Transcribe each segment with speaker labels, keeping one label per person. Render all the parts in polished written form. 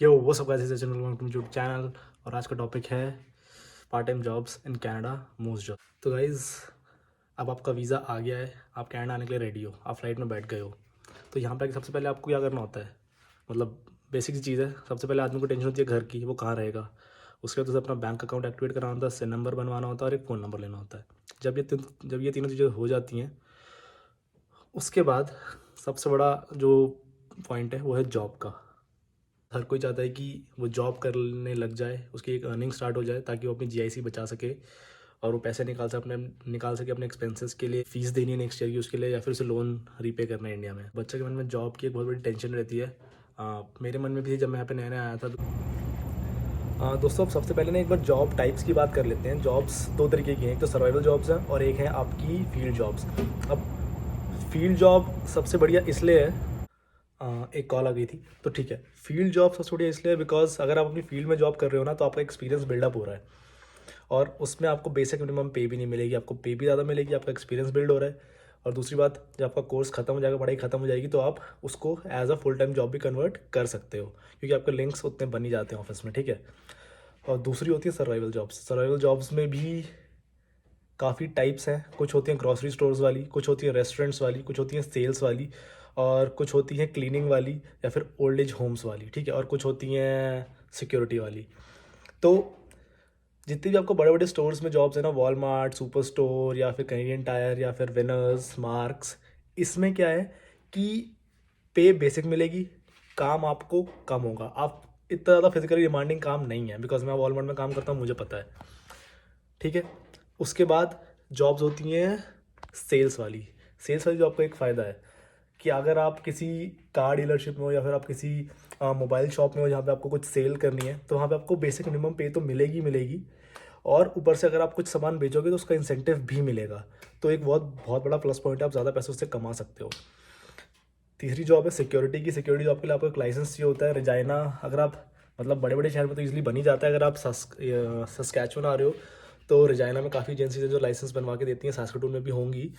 Speaker 1: यो वो सब कैसे चैनल यूट्यूब चैनल। और आज का टॉपिक है part time jobs in Canada, most job. तो गाइज़, अब आपका वीज़ा आ गया है, आप कनाडा आने के लिए रेडी हो, आप फ्लाइट में बैठ गए हो। तो यहाँ पे सबसे पहले आपको क्या करना होता है, मतलब बेसिक सी चीज़ है। सबसे पहले आदमी को टेंशन होती है घर की, वो कहाँ रहेगा। उसके बाद उसे अपना बैंक अकाउंट एक्टिवेट कराना होता है, सिम नंबर बनवाना होता है और एक फ़ोन नंबर लेना होता है। जब ये तीनों चीज़ें हो जाती हैं, उसके बाद सबसे बड़ा जो पॉइंट है वो है जॉब का। हर कोई चाहता है कि वो जॉब करने लग जाए, उसकी एक अर्निंग स्टार्ट हो जाए ताकि वो अपनी जीआईसी बचा सके और वो पैसे निकाल सके अपने एक्सपेंसेस के लिए, फीस देनी है नेक्स्ट ईयर की उसके लिए, या फिर उसे लोन रीपे करना है इंडिया में। बच्चे के मन में जॉब की एक बहुत बड़ी टेंशन रहती है। मेरे मन में भी थी जब मैं यहाँ पे नया नया आया था। दोस्तों, अब सबसे पहले ना एक बार जॉब टाइप्स की बात कर लेते हैं। जॉब्स दो तरीके की हैं, एक तो सर्वाइवल जॉब्स हैं और एक है आपकी फील्ड जॉब्स। अब फील्ड जॉब सबसे बढ़िया इसलिए है, एक कॉल आ गई थी तो ठीक है। फील्ड जॉब सबसे बढ़िया इसलिए बिकॉज अगर आप अपनी फील्ड में जॉब कर रहे हो ना, तो आपका एक्सपीरियंस बिल्डअप हो रहा है और उसमें आपको बेसिक मिनिमम पे भी नहीं मिलेगी, आपको पे भी ज़्यादा मिलेगी, आपका एक्सपीरियंस बिल्ड हो रहा है। और दूसरी बात, जब आपका कोर्स खत्म हो जाएगा, पढ़ाई खत्म हो जाएगी, तो आप उसको as a full time job भी कन्वर्ट कर सकते हो क्योंकि आपके लिंक्स उतने बन ही जाते हैं ऑफिस में, ठीक है। और दूसरी होती है सर्वाइवल जॉब्स। सर्वाइवल जॉब्स में भी काफ़ी टाइप्स हैं। कुछ होती हैं ग्रॉसरी स्टोर्स वाली, कुछ होती हैं रेस्टोरेंट्स वाली, कुछ होती हैं सेल्स वाली, और कुछ होती हैं क्लीनिंग वाली या फिर ओल्ड एज होम्स वाली, ठीक है। और कुछ होती हैं सिक्योरिटी वाली। तो जितने भी आपको बड़े बड़े स्टोर्स में जॉब्स है ना, वॉलमार्ट, सुपर स्टोर या फिर कैनेडियन टायर या फिर विनर्स, मार्क्स, इसमें क्या है कि पे बेसिक मिलेगी, काम आपको कम होगा। आप इतना ज़्यादा फिजिकली डिमांडिंग काम नहीं है, बिकॉज मैं वॉलमार्ट में काम करता हूँ, मुझे पता है, ठीक है। उसके बाद जॉब्स होती हैं सेल्स वाली। सेल्स वाली जॉब का एक फ़ायदा है कि अगर आप किसी कार डीलरशिप में हो या फिर आप किसी मोबाइल शॉप में हो जहाँ पे आपको कुछ सेल करनी है, तो वहाँ पे आपको बेसिक मिनिमम पे तो मिलेगी मिलेगी, और ऊपर से अगर आप कुछ सामान बेचोगे तो उसका इंसेंटिव भी मिलेगा। तो एक बहुत बहुत बड़ा प्लस पॉइंट है, आप ज़्यादा पैसे उससे कमा सकते हो। तीसरी जॉब है सिक्योरिटी की। सिक्योरिटी जॉब के लिए आपको एक लाइसेंस चाहिए होता है। रजाइना, अगर आप मतलब बड़े बड़े शहर में तो इजीली बन ही जाता है। अगर आप सस्कैचुअन आ रहे हो तो रजाइना में काफ़ी एजेंसीज है जो लाइसेंस बनवा के देती हैं, सास्कटून में भी होंगी।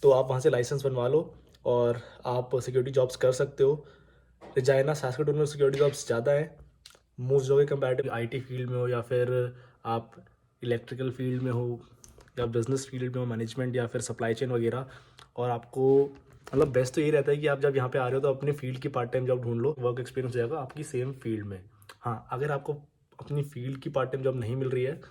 Speaker 1: तो आप वहाँ से लाइसेंस बनवा लो और आप सिक्योरिटी जॉब्स कर सकते हो। रजाइना, सास्कटून में सिक्योरिटी जॉब्स ज़्यादा हैं मोस्ट जॉब के कंपेरेटिव। आईटी फील्ड में हो या फिर आप इलेक्ट्रिकल फील्ड में हो या बिजनेस फील्ड में हो, मैनेजमेंट या फिर सप्लाई चेन वगैरह। और आपको मतलब बेस्ट तो यही रहता है कि आप जब यहाँ पे आ रहे हो तो अपने फील्ड की पार्ट टाइम जॉब ढूंढ लो, वर्क एक्सपीरियंस हो जाएगा आपकी सेम फील्ड में। हाँ, अगर आपको अपनी फील्ड की पार्ट टाइम जॉब नहीं मिल रही है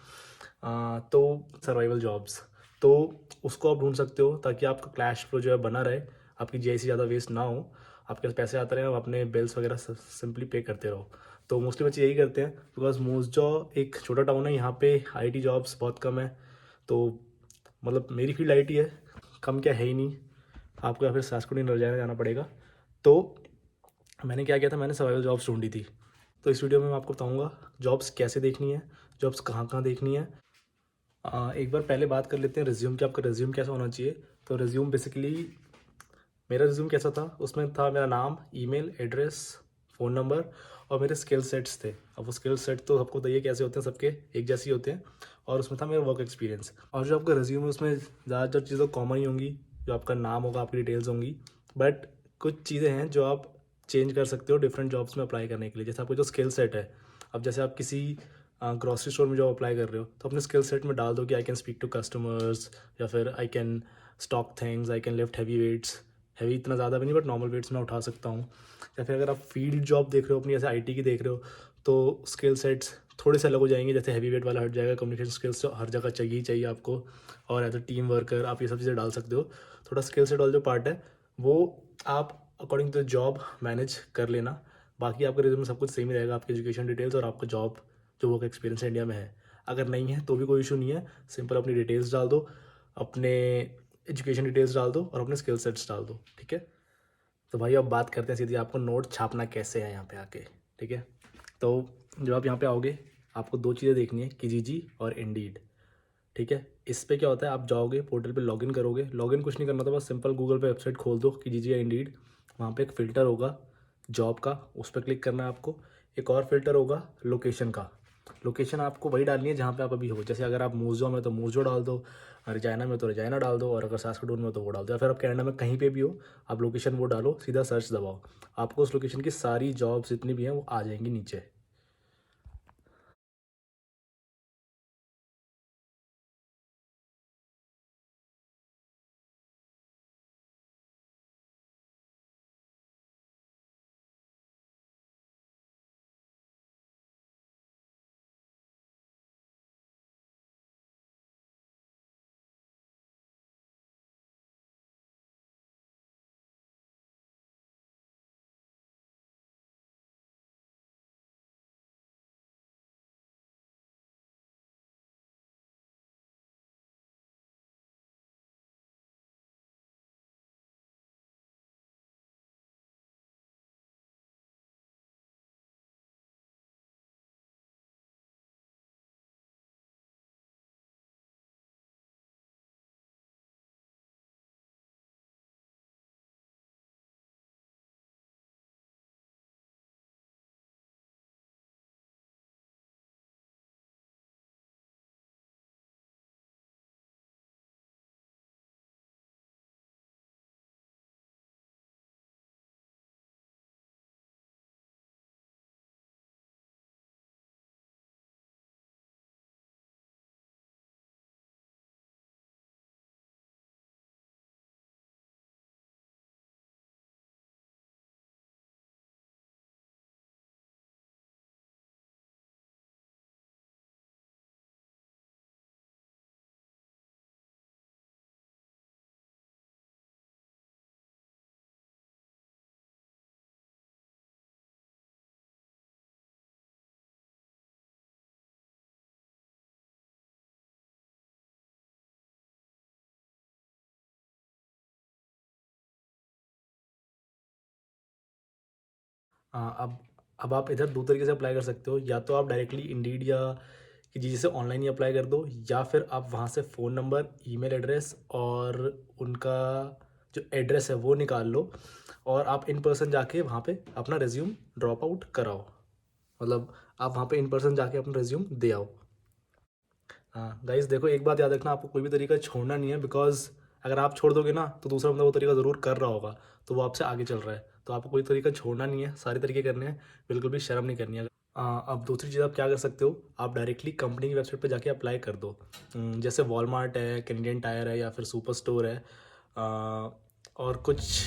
Speaker 1: तो सर्वाइवल जॉब्स, तो उसको आप ढूंढ सकते हो ताकि आपका कैश फ्लो जो है बना रहे, आपकी जीआईसी ज़्यादा वेस्ट ना हो, आपके पास पैसे आते रहे, आप अपने बिल्स वगैरह सिंपली पे करते रहो। तो मोस्टली बच्चे यही करते हैं बिकॉज मोस्टजॉ एक छोटा टाउन है, यहाँ पे आईटी जॉब्स बहुत कम है। तो मतलब मेरी फील्ड आईटी है, कम क्या है ही नहीं, आपको या फिर सासकुटी रजाना जाना पड़ेगा। तो मैंने क्या किया था, मैंने सर्वाइवल जॉब्स ढूंढी थी। तो इस वीडियो में मैं आपको बताऊंगा जॉब्स कैसे देखनी है, जॉब्स कहाँ कहाँ देखनी है। एक बार पहले बात कर लेते हैं रिज्यूम की, आपका रिज्यूम कैसा होना चाहिए। तो रिज्यूम बेसिकली, मेरा रिज्यूम कैसा था, उसमें था मेरा नाम, ईमेल एड्रेस, फ़ोन नंबर और मेरे स्किल सेट्स थे। अब वो स्किल सेट तो सबको बताइए कैसे होते हैं, सबके एक जैसे ही होते हैं। और उसमें था मेरा वर्क एक्सपीरियंस। और जो आपका रिज्यूम है उसमें ज़्यादातर चीज़ें कॉमन ही होंगी, जो आपका नाम होगा, आपकी डिटेल्स होंगी। बट कुछ चीज़ें हैं जो आप चेंज कर सकते हो डिफरेंट जॉब्स में अप्लाई करने के लिए। जैसे आपको जो स्किल सेट है, अब जैसे आप किसी ग्रॉसरी स्टोर में जॉब अप्लाई कर रहे हो तो अपने स्किल सेट में डाल दो कि I can speak to customers, या फिर I can stock things, I can lift heavy weights. Heavy इतना ज़्यादा भी नहीं बट नॉर्मल वेट्स मैं उठा सकता हूँ। या फिर अगर आप फील्ड जॉब देख रहे हो अपनी, जैसे आईटी की देख रहे हो, तो स्किल सेट्स थोड़े से अलग हो जाएंगे। जैसे हैवी वेट वाला हट जाएगा, कम्युनिकेशन स्किल्स तो हर जगह चाहिए ही चाहिए आपको, और एज अ टीम वर्कर आप ये सब चीज़ें डाल सकते हो। थोड़ा स्किल सेट वाला जो पार्ट है वो आप अकॉर्डिंग टू जॉब मैनेज कर लेना। बाकी आपके रिज्यूम में सब कुछ सेम ही रहेगा, आपकी एजुकेशन डिटेल्स और आपका जॉब जो वर्क एक्सपीरियंस इंडिया में है। अगर नहीं है तो भी कोई इशू नहीं है, सिंपल अपनी डिटेल्स डाल दो, अपने एजुकेशन डिटेल्स डाल दो और अपने स्किल सेट्स डाल दो, ठीक है। तो भाई अब बात करते हैं सीधी, आपको नोट छापना कैसे है यहाँ पे आके, ठीक है। तो जब आप यहाँ पे आओगे, आपको दो चीज़ें देखनी है, किजीजी और इंडीड, ठीक है। इस पे क्या होता है, आप जाओगे पोर्टल पे, लॉगिन करोगे। लॉगिन कुछ नहीं करना था, बस सिंपल गूगल पे वेबसाइट खोल दो, किजीजी या इंडीड। वहाँ पे एक फ़िल्टर होगा जॉब का, उस पर क्लिक करना है आपको। एक और फिल्टर होगा लोकेशन का। लोकेशन आपको वही डालनी है जहाँ पे आप अभी हो। जैसे अगर आप मूजो में तो मूजो डाल दो, रजाइना में तो रजाइना डाल दो, और अगर सास्कटून में तो वो डाल दो, या फिर आप कनाडा में कहीं पे भी हो, आप लोकेशन वो डालो, सीधा सर्च दबाओ, आपको उस लोकेशन की सारी जॉब्स जितनी भी हैं वो आ जाएंगी नीचे। अब आप इधर दो तरीके से अप्लाई कर सकते हो, या तो आप डायरेक्टली इंडीड या किसी से ऑनलाइन ही अप्लाई कर दो, या फिर आप वहाँ से फ़ोन नंबर, ईमेल एड्रेस और उनका जो एड्रेस है वो निकाल लो और आप इन पर्सन जाके वहाँ पे अपना रिज्यूम ड्रॉप आउट कराओ। मतलब आप वहाँ पे इन पर्सन जाके अपना रिज्यूम दे आओ। हाँ गाइस, देखो एक बात याद रखना, आपको कोई भी तरीका छोड़ना नहीं है, बिकॉज अगर आप छोड़ दोगे ना तो दूसरा बंदा वो तरीका ज़रूर कर रहा होगा, तो वो आपसे आगे चल रहा है। तो आपको कोई तरीका छोड़ना नहीं है, सारे तरीके करने हैं, बिल्कुल भी शर्म नहीं करनी है। अब दूसरी चीज़ आप क्या कर सकते हो, आप डायरेक्टली कंपनी की वेबसाइट पे जाके अप्लाई कर दो। जैसे वॉलमार्ट है, कैनेडियन टायर है, या फिर सुपर स्टोर है, और कुछ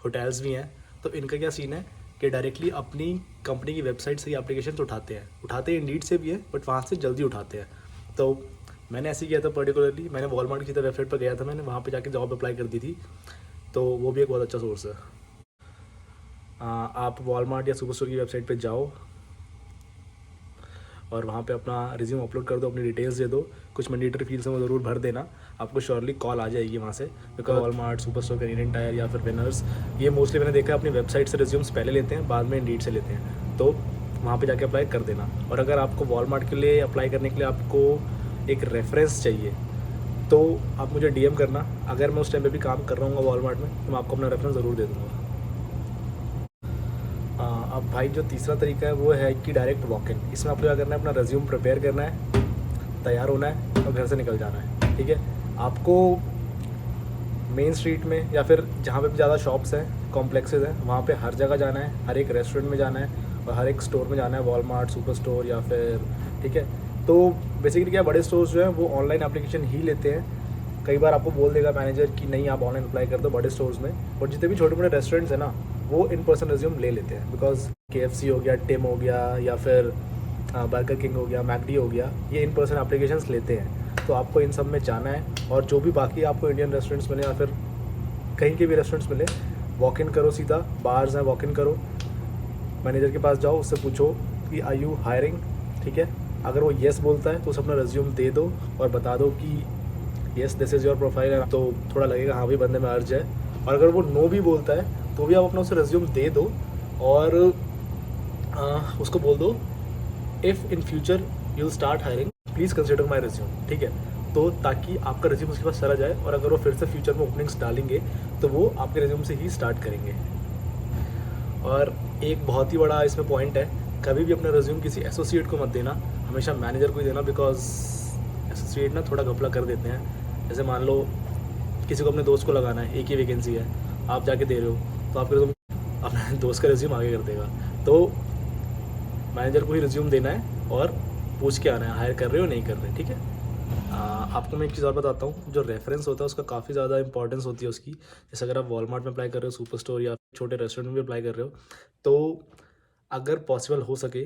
Speaker 1: होटल्स भी हैं। तो इनका क्या सीन है कि डायरेक्टली अपनी कंपनी की वेबसाइट से ही एप्लीकेशन उठाते इंडीड से भी है, बट वहाँ से जल्दी उठाते हैं। तो मैंने ऐसे ही किया था, पर्टिकुलरली मैंने वॉलमार्ट की वेबसाइट पर गया था, मैंने वहाँ पे जाके जॉब अप्लाई कर दी थी। तो वो भी एक बहुत अच्छा सोर्स है। आप वॉलमार्ट या सुपर स्टोर की वेबसाइट पे जाओ और वहाँ पे अपना रिज्यूम अपलोड कर दो, अपनी डिटेल्स दे दो, कुछ मैंडेटरी फील्ड्स हैं वो ज़रूर भर देना, आपको श्योरली कॉल आ जाएगी वहाँ से। Because Walmart, super store, Canadian tyre या फिर विनर्स, ये मोस्टली मैंने देखा है अपनी वेबसाइट से रिज्यूम्स पहले लेते हैं, बाद में इंडीड से लेते हैं। तो वहाँ पे जाके अप्लाई कर देना। और अगर आपको वॉलमार्ट के लिए अप्लाई करने के लिए आपको एक रेफरेंस चाहिए, तो आप मुझे डीएम करना। अगर मैं उस टाइम पे भी काम कर रहा हूँ वॉलमार्ट में, तो मैं आपको अपना रेफरेंस ज़रूर दे दूँगा। अब भाई जो तीसरा तरीका है वो है कि डायरेक्ट वॉक इन। इसमें आपको क्या करना है, अपना रिज्यूम प्रिपेयर करना है, तैयार होना है और घर से निकल जाना है। ठीक है, आपको मेन स्ट्रीट में या फिर जहाँ पे भी ज़्यादा शॉप्स हैं, कॉम्प्लेक्सेस हैं, वहाँ पे हर जगह जाना है, हर एक रेस्टोरेंट में जाना है और हर एक स्टोर में जाना है, वॉलमार्ट, सुपर स्टोर या फिर, ठीक है। तो बेसिकली क्या, बड़े स्टोर्स जो हैं वो ऑनलाइन एप्लीकेशन ही लेते हैं। कई बार आपको बोल देगा मैनेजर कि नहीं आप ऑनलाइन अप्लाई कर दो बड़े स्टोर्स में, और जितने भी छोटे मोटे रेस्टोरेंट्स हैं ना, वो इन पर्सन रिज्यूम ले लेते हैं। बिकॉज KFC हो गया, टिम हो गया, या फिर बर्गर किंग हो गया, मैकडी हो गया, ये इन पर्सन एप्लीकेशंस लेते हैं। तो आपको इन सब में जाना है, और जो भी बाकी आपको इंडियन रेस्टोरेंट्स मिले या फिर कहीं के भी रेस्टोरेंट्स मिले, वॉक इन करो, सीधा बार्स हैं वॉक इन करो, मैनेजर के पास जाओ, उससे पूछो कि आर यू हायरिंग। ठीक है, अगर वो येस बोलता है तो उसे अपना रिज्यूम दे दो और बता दो कि yes this is your profile. तो थोड़ा लगेगा हाँ भाई बंदे में अर्ज है। और अगर वो नो भी बोलता है तो भी आप अपना उसे रिज्यूम दे दो और उसको बोल दो if in future you start hiring please consider my resume. ठीक है, तो ताकि आपका रिज्यूम उसके पास चला जाए, और अगर वो फिर से फ्यूचर में ओपनिंग्स डालेंगे तो वो आपके रिज्यूम से ही स्टार्ट करेंगे। और एक बहुत ही बड़ा इसमें पॉइंट है, कभी भी अपना रिज्यूम किसी एसोसिएट को मत देना, हमेशा मैनेजर को ही देना। बिकॉज एसोसिएट ना थोड़ा घपला कर देते हैं। जैसे मान लो किसी को अपने दोस्त को लगाना है, एक ही वैकेंसी है, आप जाके दे रहे हो, तो आपके रिज्यूम अपने दोस्त का रिज्यूम आगे कर देगा। तो मैनेजर को ही रिज्यूम देना है और पूछ के आना है हायर कर रहे हो नहीं कर रहे। ठीक है, आपको मैं एक चीज़ और बताता हूँ, जो रेफरेंस होता है उसका काफ़ी ज़्यादा इंपॉर्टेंस होती है उसकी। जैसे अगर आप वॉलमार्ट में अप्लाई कर रहे हो, सुपर स्टोर या छोटे रेस्टोरेंट में भी अप्लाई कर रहे हो, तो अगर पॉसिबल हो सके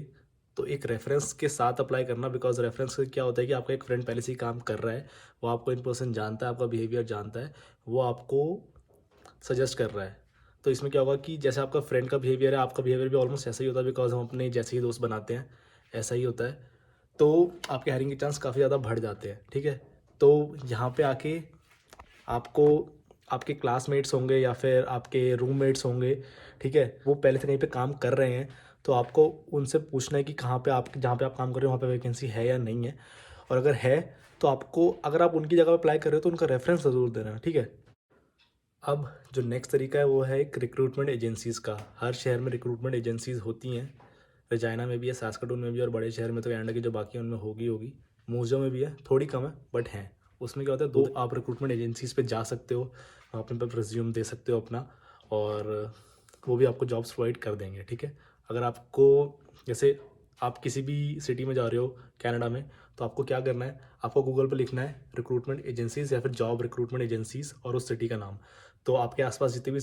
Speaker 1: तो एक रेफरेंस के साथ अप्लाई करना। बिकॉज रेफरेंस से क्या होता है कि आपका एक फ्रेंड पहले से ही काम कर रहा है, वो आपको इन पर्सन जानता है, आपका बिहेवियर जानता है, वो आपको सजेस्ट कर रहा है। तो इसमें क्या होगा कि जैसे आपका फ्रेंड का बिहेवियर है, आपका बिहेवियर भी ऑलमोस्ट ऐसा ही होता है, बिकॉज हम अपने जैसे ही दोस्त बनाते हैं, ऐसा ही होता है। तो आपके हायरिंग के चांस काफ़ी ज़्यादा बढ़ जाते हैं। ठीक है, तो यहाँ पे आके आपको आपके क्लासमेट्स होंगे या फिर आपके रूममेट्स होंगे, ठीक है, वो पहले से कहीं पे काम कर रहे हैं, तो आपको उनसे पूछना है कि कहाँ पे आप जहाँ पे आप काम कर रहे हो वहाँ पे वैकेंसी है या नहीं है। और अगर है तो आपको, अगर आप उनकी जगह पे अप्लाई कर रहे हो तो उनका रेफरेंस ज़रूर देना। ठीक है, अब जो नेक्स्ट तरीका है वो है एक रिक्रूटमेंट एजेंसीज़ का। हर शहर में रिक्रूटमेंट एजेंसीज़ होती हैं, रजाइना में भी है, सास्काटून में भी, और बड़े शहर में तो कनाडा की जो बाकी हैं उनमें होगी। मूजो में भी है, थोड़ी कम है बट हैं। उसमें क्या होता है, दो आप रिक्रूटमेंट एजेंसीज़ पे जा सकते हो, अपने पर रिज्यूम दे सकते हो अपना, और वो भी आपको जॉब्स प्रोवाइड कर देंगे। ठीक है, अगर आपको, जैसे आप किसी भी सिटी में जा रहे हो कनाडा में, तो आपको क्या करना है, आपको गूगल पर लिखना है रिक्रूटमेंट एजेंसीज़ या फिर जॉब रिक्रूटमेंट एजेंसीज़ और उस सिटी का नाम। तो आपके आसपास जितनी भी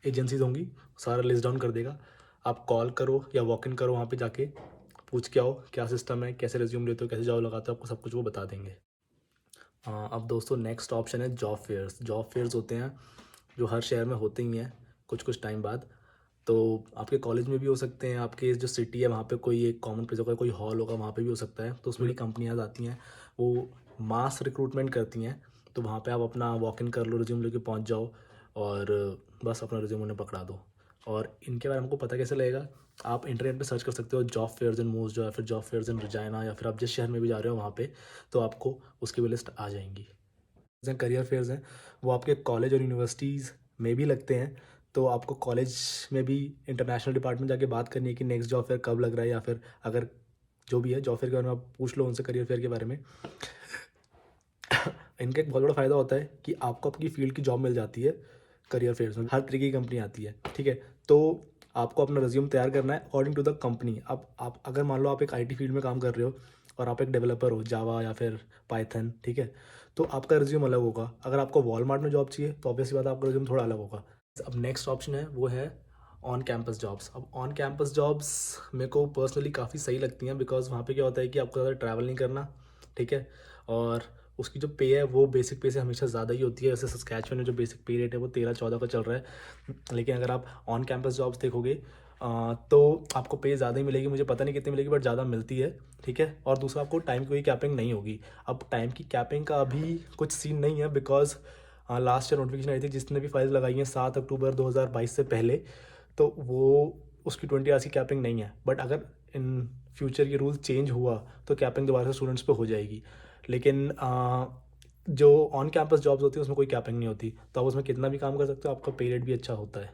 Speaker 1: एजेंसीज़ होंगी सारा लिस्ट डाउन कर देगा। आप कॉल करो या वॉक इन करो, वहाँ पे जाके पूछ के आओ क्या सिस्टम है, कैसे रिज्यूम लेते हो, कैसे जॉब लगाते हो, आपको सब कुछ वो बता देंगे। अब दोस्तों नेक्स्ट ऑप्शन है जॉब फेयर्स। जॉब फेयर्स होते हैं जो हर शहर में होते ही हैं कुछ कुछ टाइम बाद। तो आपके कॉलेज में भी हो सकते हैं, आपके जो सिटी है वहाँ पे कोई एक कॉमन प्लेस होगा, कोई हॉल होगा, वहाँ पे भी हो सकता है। तो उसमें भी कंपनियाँ आती हैं, वो मास रिक्रूटमेंट करती हैं। तो वहाँ पे आप अपना वॉक इन कर लो, रिज्यूम लेके पहुँच जाओ और बस अपना रिज्यूम उन्हें पकड़ा दो। और इनके बारे में हमको पता कैसे लगेगा, आप इंटरनेट पे सर्च कर सकते हो जॉब फेयर्स इन मूव्स जो, या फिर जॉब फेयर्स इन रजायना, या फिर आप जिस शहर में भी जा रहे हो वहाँ पे, तो आपको उसकी भी लिस्ट आ जाएंगी। जैसे करियर फेयर्स हैं वो आपके कॉलेज और यूनिवर्सिटीज़ में भी लगते हैं, तो आपको कॉलेज में भी इंटरनेशनल डिपार्टमेंट जाके बात करनी है कि नेक्स्ट जॉब फेयर कब लग रहा है, या फिर अगर जो भी है जॉब फेयर के बारे में आप पूछ लो उनसे करियर फेयर के बारे में। इनका एक बहुत बड़ा फ़ायदा होता है कि आपको आपकी फील्ड की जॉब मिल जाती है। करियर फेयर्स में हर तरीके की कंपनी आती है, ठीक है। तो आपको अपना रिज्यूम तैयार करना है अकॉर्डिंग टू द कंपनी। अब आप अगर मान लो आप एक आईटी फील्ड में काम कर रहे हो और आप एक डेवलपर हो जावा या फिर पाइथन, ठीक है, तो आपका रिज्यूम अलग होगा। अगर आपको वॉलमार्ट में जॉब चाहिए तो ऑब्वियसली बात है आपका रिज्यूम थोड़ा अलग होगा। अब नेक्स्ट ऑप्शन है वो है ऑन कैंपस जॉब्स। अब ऑन कैंपस जॉब्स मेरे को पर्सनली काफ़ी सही लगती हैं, बिकॉज वहाँ पे क्या होता है कि आपको ज़्यादा ट्रैवल नहीं करना, ठीक है, और उसकी जो पे है वो बेसिक पे से हमेशा ज़्यादा ही होती है। जैसे सस्कैचुअन में जो बेसिक पे रेट है वो 13-14 का चल रहा है, लेकिन अगर आप ऑन कैंपस जॉब्स देखोगे तो आपको पे ज़्यादा ही मिलेगी। मुझे पता नहीं कितनी मिलेगी बट ज़्यादा मिलती है, ठीक है। और दूसरा आपको टाइम की कोई कैपिंग नहीं होगी। अब टाइम की कैपिंग का अभी कुछ सीन नहीं है, बिकॉज लास्ट ईयर नोटिफिकेशन आई थी जिसने भी फाइल्स लगाई हैं 7 अक्टूबर 2022 से पहले, तो वो उसकी 20 आवर्स की कैपिंग नहीं है। बट अगर इन फ्यूचर ये रूल चेंज हुआ तो कैपिंग दोबारा से स्टूडेंट्स पे हो जाएगी। लेकिन जो ऑन कैंपस जॉब्स होती है उसमें कोई कैपिंग नहीं होती, तो आप उसमें कितना भी काम कर सकते हो, आपका पे रेट भी अच्छा होता है।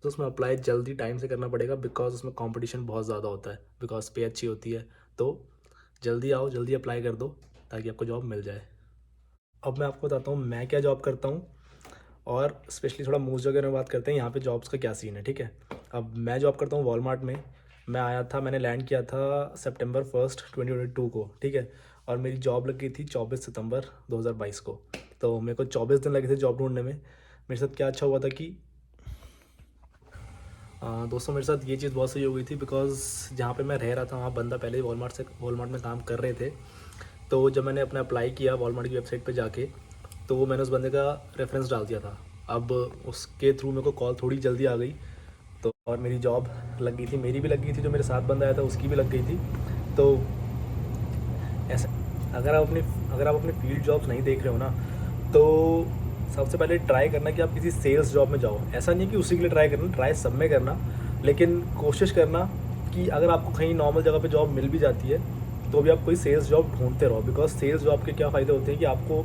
Speaker 1: तो उसमें अप्लाई जल्दी टाइम से करना पड़ेगा, बिकॉज उसमें कंपटीशन बहुत ज़्यादा होता है, बिकॉज पे अच्छी होती है। तो जल्दी आओ, जल्दी अप्लाई कर दो ताकि आपको जॉब मिल जाए। अब मैं आपको बताता हूँ मैं क्या जॉब करता हूँ, और स्पेशली थोड़ा मूव जगह में बात करते हैं यहाँ पे जॉब्स का क्या सीन है, ठीक है। अब मैं जॉब करता हूँ वॉलमार्ट में। मैं आया था, मैंने लैंड किया था सितंबर 1 2022 को, ठीक है, और मेरी जॉब लग गई थी 24 सितंबर 2022 को। तो मेरे को 24 दिन लगे थे जॉब ढूंढने में। मेरे साथ क्या अच्छा हुआ था कि दोस्तों मेरे साथ ये चीज़ बहुत सही हो गई थी, बिकॉज़ जहाँ पे मैं रह रहा था वहाँ बंदा पहले ही वॉलमार्ट में काम कर रहे थे। तो जब मैंने अपना अप्लाई किया वॉलमार्ट की वेबसाइट पे जाके, तो मैंने उस बंदे का रेफरेंस डाल दिया था। अब उसके थ्रू मेरे को कॉल थोड़ी जल्दी आ गई, तो और मेरी जॉब लग गई थी। मेरी भी लग गई थी, जो मेरे साथ बंदा आया था उसकी भी लग गई थी। तो ऐसा अगर आप अपनी फील्ड जॉब्स नहीं देख रहे हो ना, तो सबसे पहले ट्राई करना कि आप किसी सेल्स जॉब में जाओ। ऐसा नहीं कि उसी के लिए ट्राई करना, ट्राई सब में करना, लेकिन कोशिश करना कि अगर आपको कहीं नॉर्मल जगह पे जॉब मिल भी जाती है तो भी आप कोई सेल्स जॉब ढूंढते रहो। बिकॉज सेल्स जॉब के क्या फ़ायदे होते हैं कि आपको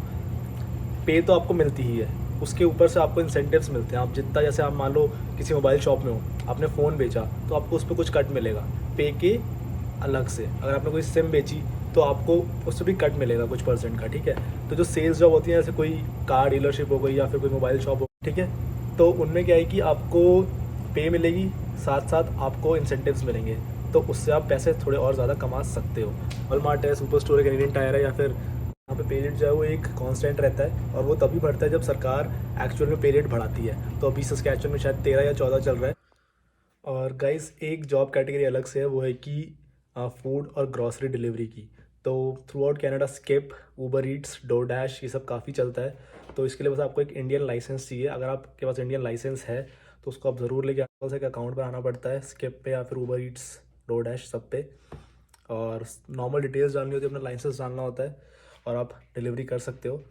Speaker 1: पे तो आपको मिलती ही है, उसके ऊपर से आपको इंसेंटिव्स मिलते हैं। आप जितना, जैसे आप मान लो किसी मोबाइल शॉप में हो, आपने फ़ोन बेचा तो आपको उस पर कुछ कट मिलेगा पे के अलग से। अगर आपने कोई सिम बेची तो आपको उससे भी कट मिलेगा कुछ परसेंट का, ठीक है। तो जो सेल्स जॉब होती है, जैसे कोई कार डीलरशिप हो गई या फिर कोई मोबाइल शॉप हो, ठीक है, तो उनमें क्या है कि आपको पे मिलेगी, साथ साथ आपको इंसेंटिव्स मिलेंगे, तो उससे आप पैसे थोड़े और ज़्यादा कमा सकते हो। वॉलमार्ट है, सुपर स्टोर है, कैनेडियन टायर है, या फिर यहाँ पे पे रेट जो है वो एक कांस्टेंट रहता है, और वो तभी बढ़ता है जब सरकार एक्चुअल में पे रेट बढ़ाती है। तो अभी सस्कैचुअन में शायद 13 या 14 चल रहा है। और गाइस एक जॉब कैटेगरी अलग से है, वो है कि फूड और ग्रॉसरी डिलीवरी की। तो through out Canada skip, Uber Eats, DoorDash, ये सब काफ़ी चलता है। तो इसके लिए बस आपको एक इंडियन लाइसेंस चाहिए। अगर आपके पास इंडियन लाइसेंस है तो उसको आप ज़रूर लेके आना। से एक अकाउंट बनाना पड़ता है स्किप पे या फिर ऊबर ईट्स, डोरडैश सब पे, और नॉर्मल डिटेल्स डालनी होती है, अपना लाइसेंस डालना होता है, और आप डिलीवरी कर सकते हो।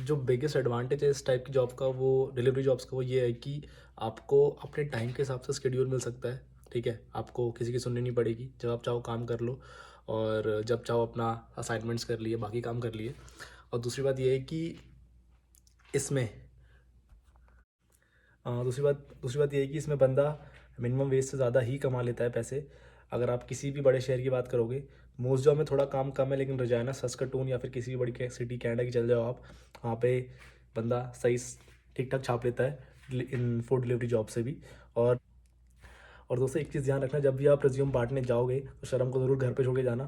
Speaker 1: जो बिगेस्ट एडवांटेज है इस टाइप की जॉब का, वो डिलीवरी जॉब्स का, वो ये है कि आपको अपने टाइम के हिसाब से शेड्यूल मिल सकता है, ठीक है। आपको किसी की सुननी नहीं पड़ेगी, जब आप चाहो काम कर लो, और जब चाहो अपना असाइनमेंट्स कर लिए, बाकी काम कर लिए। और इसमें दूसरी बात ये है कि इसमें बंदा मिनिमम वेज से ज़्यादा ही कमा लेता है पैसे। अगर आप किसी भी बड़े शहर की बात करोगे, मोस्ट जॉब में थोड़ा काम कम है, लेकिन रजाना, सस्कटून या फिर किसी भी बड़ी सिटी कैनेडा की चल जाओ आप, वहाँ पे बंदा सही ठीक ठाक छाप लेता है इन फूड डिलीवरी जॉब से भी। और दोस्तों एक चीज़ ध्यान रखना, जब भी आप रिज्यूम बांटने जाओगे तो शर्म को ज़रूर घर पे छोड़ के जाना,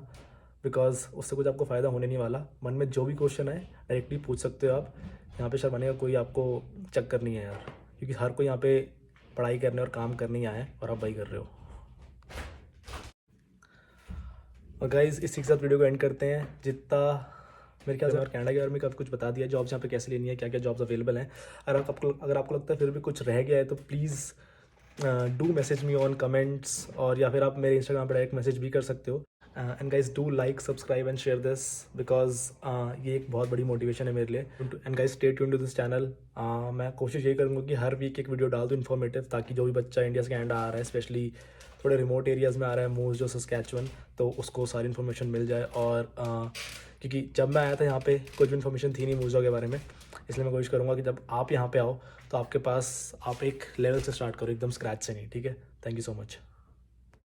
Speaker 1: बिकॉज उससे कुछ आपको फ़ायदा होने नहीं वाला। मन में जो भी क्वेश्चन है डायरेक्टली पूछ सकते हो आप, यहाँ पे शर्माने का कोई आपको चक्कर नहीं है यार, क्योंकि हर कोई यहाँ पे पढ़ाई करने और काम करने ही आया है, और आप वही कर रहे हो। और गाइज इसी के साथ वीडियो को एंड करते हैं। जितना मेरे ख्याल से और कनाडा के बारे में काफ़ी कुछ बता दिया, जॉब्स यहाँ पे कैसे लेनी है, क्या क्या जॉब्स अवेलेबल हैं। अगर आपको लगता है फिर भी कुछ रह गया है तो please do message me on comments, और या फिर आप मेरे इंस्टाग्राम पर डायरेक्ट मैसेज भी कर सकते हो। And guys do like subscribe and share this because ये एक बहुत बड़ी मोटिवेशन है मेरे लिए. And guys stay tuned to this channel. मैं कोशिश यही करूँगा कि हर वीक एक वीडियो डाल दूँ इन्फॉर्मेटिव, ताकि जो भी बच्चा इंडिया से कनाडा आ रहा है, स्पेशली थोड़े रिमोट एरियाज़ में आ रहा है, मूज जो सस्कैचुअन, तो उसको सारी इन्फॉर्मेशन मिल जाए. और क्योंकि जब मैं आया था यहाँ पे कुछ भी इन्फॉर्मेशन थी नहीं मूजो के बारे में, इसलिए मैं कोशिश करूँगा कि जब आप यहाँ पे आओ तो आपके पास आप एक लेवल से स्टार्ट करो, एकदम स्क्रैच से नहीं. ठीक है, थैंक यू सो मच.